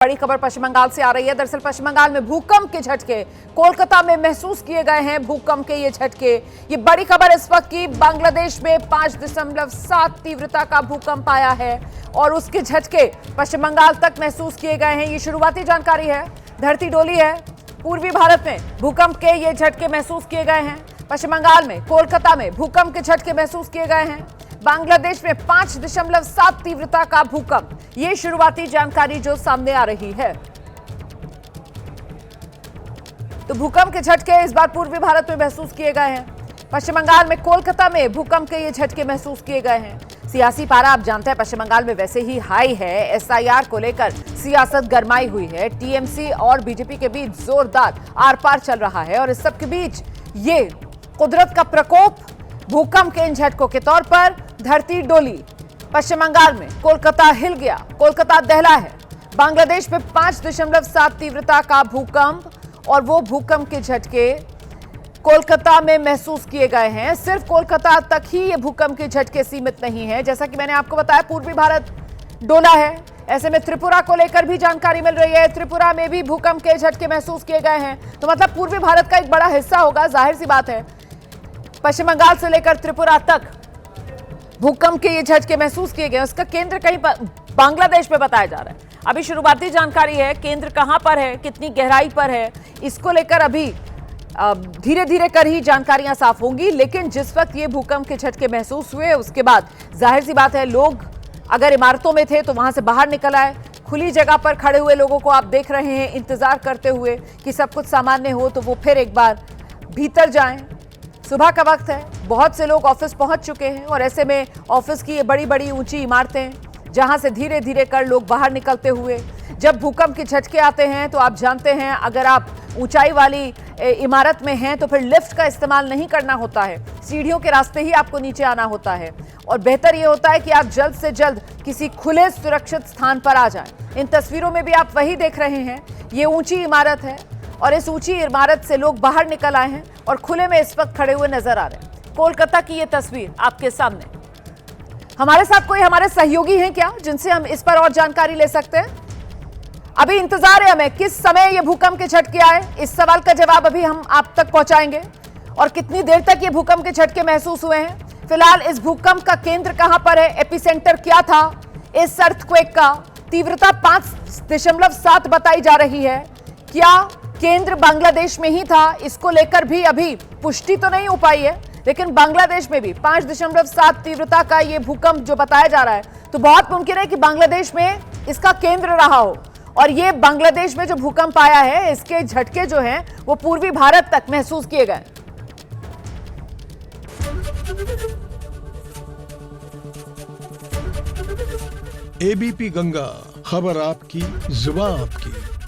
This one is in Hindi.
बड़ी खबर पश्चिम बंगाल से आ रही है। दरअसल पश्चिम बंगाल में भूकंप के झटके कोलकाता में महसूस किए गए हैं। भूकंप के ये झटके, ये बड़ी खबर इस वक्त की, बांग्लादेश में 5.7 तीव्रता का भूकंप आया है और उसके झटके पश्चिम बंगाल तक महसूस किए गए हैं। ये शुरुआती जानकारी है, धरती डोली है। पूर्वी भारत में भूकंप के ये झटके महसूस किए गए हैं। पश्चिम बंगाल में कोलकाता में भूकंप के झटके महसूस किए गए हैं। बांग्लादेश में 5.7 तीव्रता का भूकंप, ये शुरुआती जानकारी जो सामने आ रही है। तो भूकंप के झटके इस बार पूर्वी भारत में महसूस किए गए हैं। पश्चिम बंगाल में कोलकाता में भूकंप के ये झटके महसूस किए गए हैं। सियासी पारा आप जानते हैं पश्चिम बंगाल में वैसे ही हाई है। एसआईआर को लेकर सियासत गरमाई हुई है। टीएमसी और बीजेपी के बीच जोरदार आर पार चल रहा है और इस सब के बीच ये कुदरत का प्रकोप, भूकंप के इन झटकों के तौर पर धरती डोली। पश्चिम बंगाल में कोलकाता हिल गया, कोलकाता दहला है। बांग्लादेश में 5.7 तीव्रता का भूकंप और वो भूकंप के झटके कोलकाता में महसूस किए गए हैं। सिर्फ कोलकाता तक ही ये भूकंप के झटके सीमित नहीं है। जैसा कि मैंने आपको बताया, पूर्वी भारत डोला है। ऐसे में त्रिपुरा को लेकर भी जानकारी मिल रही है। त्रिपुरा में भी भूकंप के झटके महसूस किए गए हैं। तो मतलब पूर्वी भारत का एक बड़ा हिस्सा होगा, जाहिर सी बात है। पश्चिम बंगाल से लेकर त्रिपुरा तक भूकंप के ये झटके महसूस किए गए। उसका केंद्र कहीं बांग्लादेश में बताया जा रहा है। अभी शुरुआती जानकारी है, केंद्र कहां पर है, कितनी गहराई पर है, इसको लेकर अभी धीरे धीरे कर ही जानकारियां साफ होंगी। लेकिन जिस वक्त ये भूकंप के झटके महसूस हुए उसके बाद जाहिर सी बात है, लोग अगर इमारतों में थे तो वहां से बाहर निकल आए। खुली जगह पर खड़े हुए लोगों को आप देख रहे हैं इंतजार करते हुए कि सब कुछ सामान्य हो तो वो फिर एक बार भीतर जाएं। सुबह का वक्त है, बहुत से लोग ऑफिस पहुंच चुके हैं और ऐसे में ऑफिस की ये बड़ी बड़ी ऊंची इमारतें, जहां से धीरे धीरे कर लोग बाहर निकलते हुए, जब भूकंप के झटके आते हैं तो आप जानते हैं अगर आप ऊंचाई वाली इमारत में हैं तो फिर लिफ्ट का इस्तेमाल नहीं करना होता है, सीढ़ियों के रास्ते ही आपको नीचे आना होता है और बेहतर ये होता है कि आप जल्द से जल्द किसी खुले सुरक्षित स्थान पर आ जाएं। इन तस्वीरों में भी आप वही देख रहे हैं। ये ऊंची इमारत है और इस ऊंची इमारत से लोग बाहर निकल आए हैं और खुले में इस वक्त खड़े हुए नजर आ रहे हैं। कोलकाता की ये तस्वीर आपके सामने। हमारे साथ कोई हमारे सहयोगी हैं क्या जिनसे हम इस पर और जानकारी ले सकते हैं? अभी इंतजार है हमें किस समय ये भूकंप के झटके आए, इस सवाल का जवाब अभी हम आप तक पहुंचाएंगे। और कितनी देर तक ये भूकंप के झटके महसूस हुए हैं, फिलहाल इस भूकंप का केंद्र कहां पर है, एपिसेंटर क्या था इस अर्थक्वेक का, तीव्रता 5.7 बताई जा रही है। क्या केंद्र बांग्लादेश में ही था, इसको लेकर भी अभी पुष्टि तो नहीं हो पाई है, लेकिन बांग्लादेश में भी 5.7 तीव्रता का ये भूकंप जो बताया जा रहा है, तो बहुत मुमकिन है कि बांग्लादेश में इसका केंद्र रहा हो और ये बांग्लादेश में जो भूकंप आया है इसके झटके जो हैं वो पूर्वी भारत तक महसूस किए गए। एबीपी गंगा, खबर आपकी, जुबान आपकी।